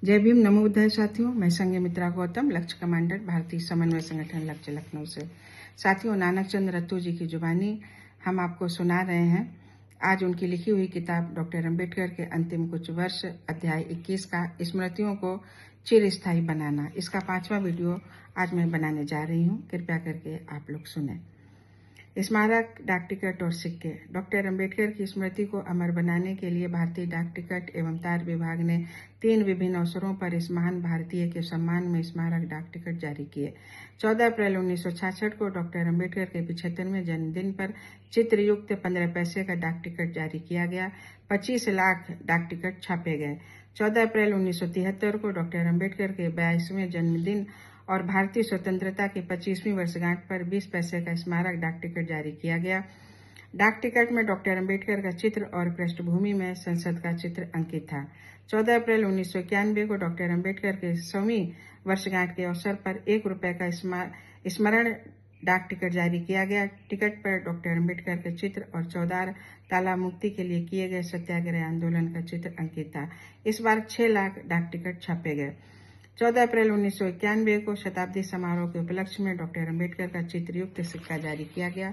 जय भीम, नमो बुद्धाय साथियों। मैं संघमित्रा गौतम, लक्ष्य कमांडर, भारतीय समन्वय संगठन लक्ष्य लखनऊ से। साथियों, नानक चंद रत्तू जी की जुबानी हम आपको सुना रहे हैं। आज उनकी लिखी हुई किताब डॉक्टर अम्बेडकर के अंतिम कुछ वर्ष, अध्याय 21 का स्मृतियों को चिरस्थायी बनाना, इसका 5वां वीडियो आज मैं बनाने जा रही हूँ। कृपया करके आप लोग सुने। स्मारक, डाक टिकट और सिक्के। डॉक्टर अम्बेडकर की स्मृति को अमर बनाने के लिए भारतीय डाक टिकट एवं तार विभाग ने 3 विभिन्न अवसरों पर इस महान भारतीय के सम्मान में स्मारक डाक टिकट जारी किए। 14 अप्रैल 1966 को डॉक्टर अम्बेडकर के 75वें जन्मदिन पर चित्रयुक्त 15 पैसे का डाक टिकट जारी किया गया। 25 लाख डाक टिकट छापे गए। 14 अप्रैल 1973 को डॉक्टर अम्बेडकर के 82वें जन्मदिन और भारतीय स्वतंत्रता की 25वीं वर्षगांठ पर 20 पैसे का स्मारक डाक टिकट जारी किया गया। डाक टिकट में डॉक्टर अम्बेडकर का चित्र और पृष्ठभूमि में संसद का चित्र अंकित था। 14 अप्रैल 1991 को डॉक्टर अम्बेडकर के 100वीं वर्षगांठ के अवसर पर ₹1 का स्मरण डाक टिकट जारी किया गया। टिकट पर डॉक्टर अम्बेडकर के चित्र और चौधार ताला मुक्ति के लिए किए गए सत्याग्रह आंदोलन का चित्र अंकित था। इस बार 6 लाख डाक टिकट छापे गए। 14 अप्रैल 1991 को शताब्दी समारोह के उपलक्ष्य में डॉक्टर अम्बेडकर का चित्रयुक्त सिक्का जारी किया गया।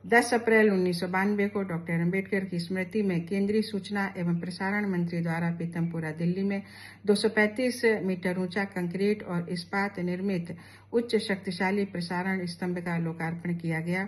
10 अप्रैल 1992 को डॉक्टर अम्बेडकर की स्मृति में केंद्रीय सूचना एवं प्रसारण मंत्री द्वारा पीतमपुरा, दिल्ली में 235 मीटर ऊंचा कंक्रीट और इस्पात निर्मित उच्च शक्तिशाली प्रसारण स्तंभ का लोकार्पण किया गया।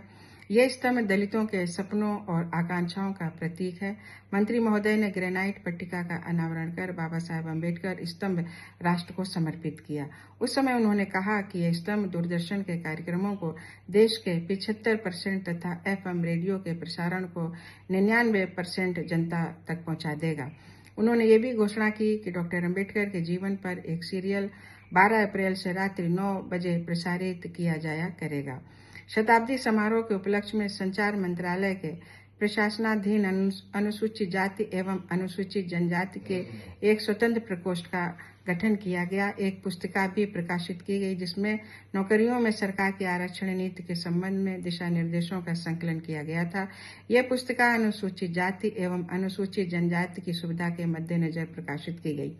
यह स्तंभ दलितों के सपनों और आकांक्षाओं का प्रतीक है। मंत्री महोदय ने ग्रेनाइट पट्टिका का अनावरण कर बाबा साहेब अम्बेडकर स्तंभ राष्ट्र को समर्पित किया। उस समय उन्होंने कहा कि यह स्तंभ दूरदर्शन के कार्यक्रमों को देश के 75% तथा FM रेडियो के प्रसारण को 99% जनता तक पहुंचा देगा। उन्होंने ये भी घोषणा की कि डॉक्टर अम्बेडकर के जीवन पर एक सीरियल 12 अप्रैल से रात्रि 9 बजे प्रसारित किया जाया करेगा। शताब्दी समारोह के उपलक्ष्य में संचार मंत्रालय के प्रशासनाधीन अनुसूचित जाति एवं अनुसूचित जनजाति के एक स्वतंत्र प्रकोष्ठ का गठन किया गया। एक पुस्तिका भी प्रकाशित की गई जिसमें नौकरियों में सरकार की आरक्षण नीति के संबंध में दिशा निर्देशों का संकलन किया गया था। यह पुस्तिका अनुसूचित जाति एवं अनुसूचित जनजाति की सुविधा के मद्देनजर प्रकाशित की गई।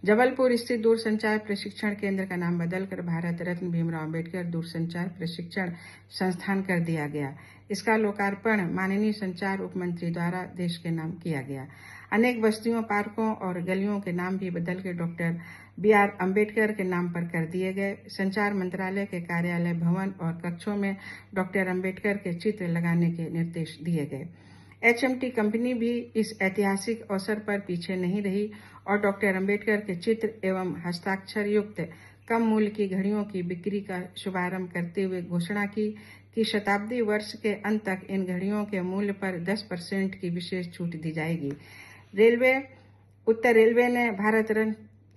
जबलपुर स्थित दूरसंचार प्रशिक्षण केंद्र का नाम बदलकर भारत रत्न भीमराव अम्बेडकर दूरसंचार प्रशिक्षण संस्थान कर दिया गया। इसका लोकार्पण माननीय संचार उपमंत्री द्वारा देश के नाम किया गया। अनेक बस्तियों, पार्कों और गलियों के नाम भी बदलकर डॉक्टर BR अम्बेडकर के नाम पर कर दिए गए। संचार मंत्रालय के कार्यालय भवन और कक्षों में डॉक्टर अम्बेडकर के चित्र लगाने के निर्देश दिए गए। HMT कंपनी भी इस ऐतिहासिक अवसर पर पीछे नहीं रही और डॉक्टर अम्बेडकर के चित्र एवं हस्ताक्षर युक्त कम मूल्य की घड़ियों की बिक्री का शुभारंभ करते हुए घोषणा की कि शताब्दी वर्ष के अंत तक इन घड़ियों के मूल्य पर 10% की विशेष छूट दी जाएगी। उत्तर रेलवे ने भारत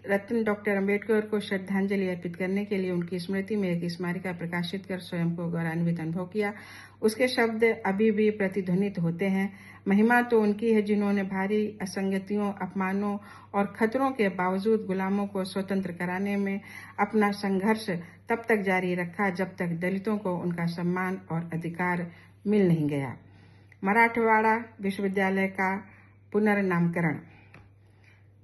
रत्न डॉक्टर अम्बेडकर को श्रद्धांजलि अर्पित करने के लिए उनकी स्मृति में एक स्मारिका प्रकाशित कर स्वयं को गौरवान्वित अनुभव किया। उसके शब्द अभी भी प्रतिध्वनित होते हैं। महिमा तो उनकी है जिन्होंने भारी असंगतियों, अपमानों और खतरों के बावजूद गुलामों को स्वतंत्र कराने में अपना संघर्ष तब तक जारी रखा जब तक दलितों को उनका सम्मान और अधिकार मिल नहीं गया। मराठवाड़ा विश्वविद्यालय का पुनर्नामकरण।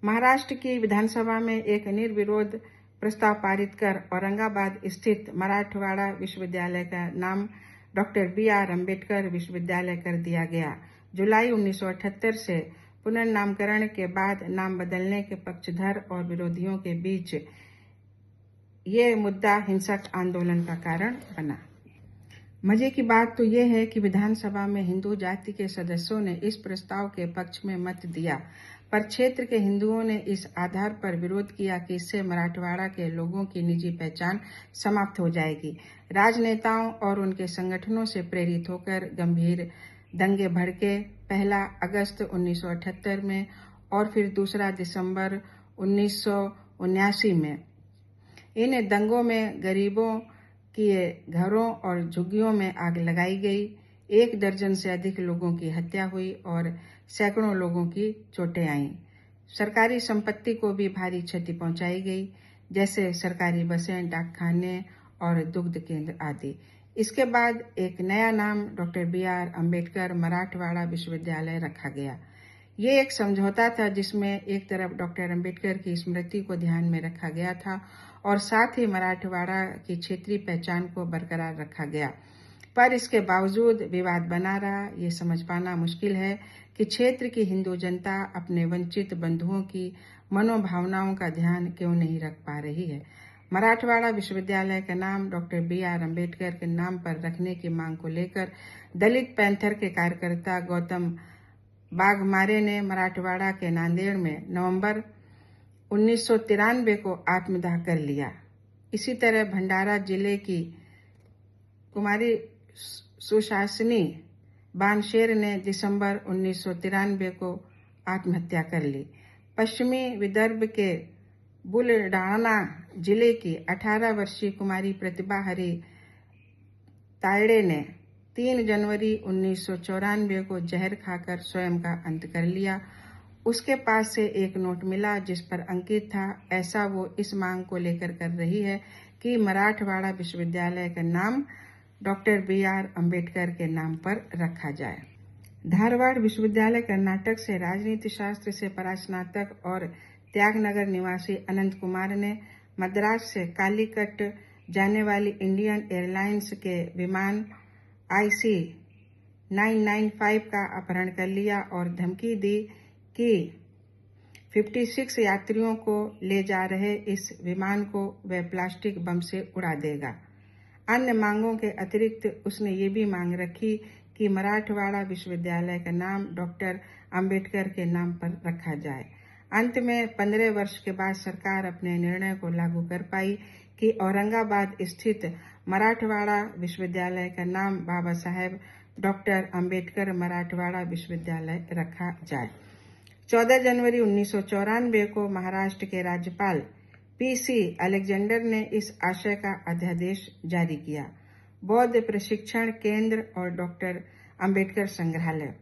महाराष्ट्र की विधानसभा में एक निर्विरोध प्रस्ताव पारित कर औरंगाबाद स्थित मराठवाड़ा विश्वविद्यालय का नाम डॉक्टर BR अम्बेडकर विश्वविद्यालय कर दिया गया। जुलाई 1978 से पुनर्नामकरण के बाद नाम बदलने के पक्षधर और विरोधियों के बीच ये मुद्दा हिंसक आंदोलन का कारण बना। मजे की बात तो यह है कि विधानसभा में हिंदू जाति के सदस्यों ने इस प्रस्ताव के पक्ष में मत दिया, पर क्षेत्र के हिंदुओं ने इस आधार पर विरोध किया कि इससे मराठवाड़ा के लोगों की निजी पहचान समाप्त हो जाएगी। राजनेताओं और उनके संगठनों से प्रेरित होकर गंभीर दंगे भड़के। 1 अगस्त 1978 में और फिर 2 दिसंबर 1979 में। इन दंगों में गरीबों के घरों और झुग्गियों में आग लगाई गई। 1 दर्जन से अधिक लोगों की हत्या हुई और सैकड़ों लोगों की चोटें आईं। सरकारी संपत्ति को भी भारी क्षति पहुंचाई गई, जैसे सरकारी बसें, डाकखाने और दुग्ध केंद्र आदि। इसके बाद एक नया नाम डॉक्टर BR अम्बेडकर मराठवाड़ा विश्वविद्यालय रखा गया। ये एक समझौता था जिसमें एक तरफ डॉक्टर अंबेडकर की स्मृति को ध्यान में रखा गया था और साथ ही मराठवाड़ा की क्षेत्रीय पहचान को बरकरार रखा गया। पर इसके बावजूद विवाद बना रहा। ये समझ पाना मुश्किल है कि क्षेत्र की हिंदू जनता अपने वंचित बंधुओं की मनोभावनाओं का ध्यान क्यों नहीं रख पा रही है। मराठवाड़ा विश्वविद्यालय का नाम डॉक्टर BR अम्बेडकर के नाम पर रखने की मांग को लेकर दलित पैंथर के कार्यकर्ता गौतम बाघमारे ने मराठवाड़ा के नांदेड़ में नवंबर 1993 को आत्मदाह कर लिया। इसी तरह भंडारा जिले की कुमारी सुशासिनी बानशेर ने दिसंबर 1993 को आत्महत्या कर ली। पश्चिमी विदर्भ के बुलढाणा जिले की 18 वर्षीय कुमारी प्रतिभा हरि तायड़े ने 3 जनवरी 1994 को जहर खाकर स्वयं का अंत कर लिया। उसके पास से एक नोट मिला जिस पर अंकित था, ऐसा वो इस मांग को लेकर कर रही है कि मराठवाड़ा विश्वविद्यालय का नाम डॉक्टर BR अम्बेडकर के नाम पर रखा जाए। धारवाड़ विश्वविद्यालय कर्नाटक से राजनीति शास्त्र से परास्नातक और त्यागनगर निवासी अनंत कुमार ने मद्रास से कालीकट जाने वाली इंडियन एयरलाइंस के विमान IC 995 का अपहरण कर लिया और धमकी दी कि 56 यात्रियों को ले जा रहे इस विमान को वह प्लास्टिक बम से उड़ा देगा। अन्य मांगों के अतिरिक्त उसने ये भी मांग रखी कि मराठवाड़ा विश्वविद्यालय का नाम डॉक्टर अंबेडकर के नाम पर रखा जाए। अंत में 15 वर्ष के बाद सरकार अपने निर्णय को लागू कर पाई कि औरंगाबाद स्थित मराठवाड़ा विश्वविद्यालय का नाम बाबा साहेब डॉक्टर अंबेडकर मराठवाड़ा विश्वविद्यालय रखा जाए। 14 जनवरी 1994 को महाराष्ट्र के राज्यपाल PC अलेक्जेंडर ने इस आशय का अध्यादेश जारी किया। बौद्ध प्रशिक्षण केंद्र और डॉक्टर अंबेडकर संग्रहालय।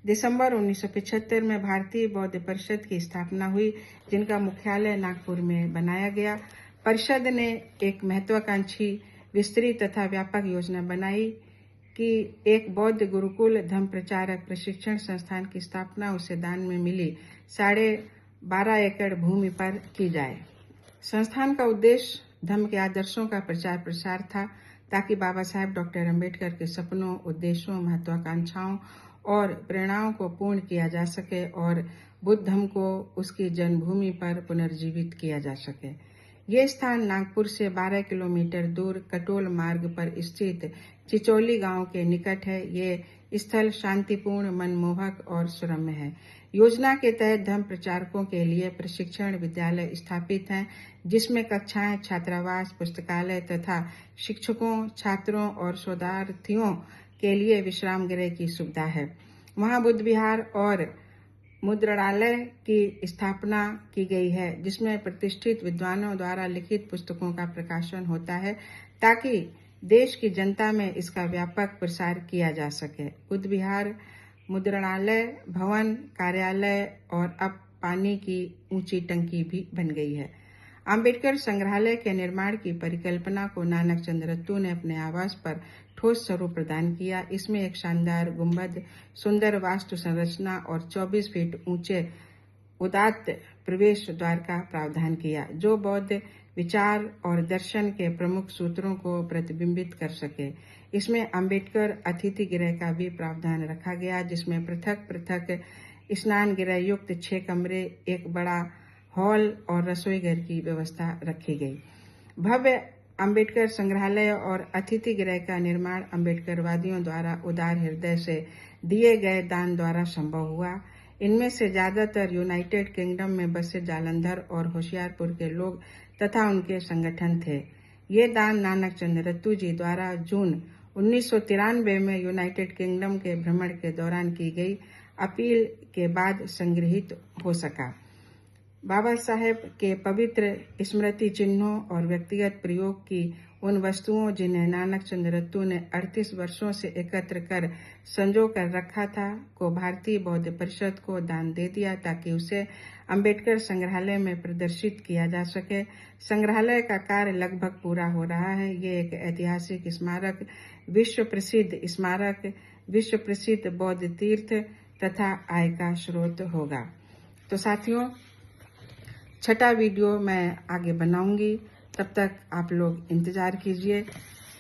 दिसंबर 1975 में भारतीय बौद्ध परिषद की स्थापना हुई, जिनका मुख्यालय नागपुर में बनाया गया। परिषद ने एक महत्वाकांक्षी, विस्तृत तथा व्यापक योजना बनाई कि एक बौद्ध गुरुकुल धम्म प्रचारक प्रशिक्षण संस्थान की स्थापना उसे दान में मिली 12.5 एकड़ भूमि पर की जाए। संस्थान का उद्देश्य धम्म के आदर्शों का प्रचार प्रसार था, ताकि बाबा साहेब डॉक्टर अंबेडकर के सपनों, उद्देश्यों, महत्वाकांक्षाओं और प्रेरणाओं को पूर्ण किया जा सके और बुद्ध धम्म को उसकी जन्मभूमि पर पुनर्जीवित किया जा सके। ये स्थान नागपुर से 12 किलोमीटर दूर कटोल मार्ग पर स्थित चिचोली गांव के निकट है। ये स्थल शांतिपूर्ण, मनमोहक और सुरम्य है। योजना के तहत धम्म प्रचारकों के लिए प्रशिक्षण विद्यालय स्थापित हैं, जिसमें कक्षाएं, छात्रावास, पुस्तकालय तथा शिक्षकों, छात्रों और शोधार्थियों के लिए विश्राम गृह की सुविधा है। वहां बुद्ध विहार और मुद्रणालय की स्थापना की गई है, जिसमें प्रतिष्ठित विद्वानों द्वारा लिखित पुस्तकों का प्रकाशन होता है, ताकि देश की जनता में इसका व्यापक प्रसार किया जा सके। बुद्ध विहार, मुद्रणालय, भवन, कार्यालय और अब पानी की ऊंची टंकी भी बन गई है। अंबेडकर संग्रहालय के निर्माण की परिकल्पना को नानक चंद्र रत्तू ने अपने आवास पर ठोस स्वरूप प्रदान किया। इसमें एक शानदार गुंबद, सुंदर वास्तु संरचना और 24 फीट ऊंचे उदात्त प्रवेश द्वार का प्रावधान किया, जो बौद्ध विचार और दर्शन के प्रमुख सूत्रों को प्रतिबिंबित कर सके। इसमें अंबेडकर अतिथि गृह का भी प्रावधान रखा गया, जिसमें पृथक पृथक स्नान गृह युक्त 6 कमरे, एक बड़ा हॉल और रसोई घर की व्यवस्था रखी गई। भव्य अंबेडकर संग्रहालय और अतिथि गृह का निर्माण अंबेडकरवादियों द्वारा उदार हृदय से दिए गए दान द्वारा संभव हुआ। इनमें से ज्यादातर यूनाइटेड किंगडम में बसे जालंधर और होशियारपुर के लोग तथा उनके संगठन थे। ये दान नानक चंद्र रत्तू जी द्वारा जून 1993 में यूनाइटेड किंगडम के भ्रमण के दौरान की गई अपील के बाद संग्रहित हो सका। बाबा साहेब के पवित्र स्मृति चिन्हों और व्यक्तिगत प्रयोग की उन वस्तुओं, जिन्हें नानक चंद्र रत्तू ने 38 वर्षों से एकत्र कर संजो कर रखा था, को भारतीय बौद्ध परिषद को दान दे दिया, ताकि उसे अंबेडकर संग्रहालय में प्रदर्शित किया जा सके। संग्रहालय का कार्य लगभग पूरा हो रहा है। ये एक ऐतिहासिक स्मारक, विश्व प्रसिद्ध बौद्ध तीर्थ तथा आय का स्रोत होगा। तो साथियों, छठा वीडियो मैं आगे बनाऊंगी, तब तक आप लोग इंतज़ार कीजिए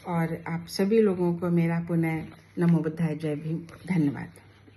और आप सभी लोगों को मेरा पुनः नमो बुद्धाय जय भीम। धन्यवाद।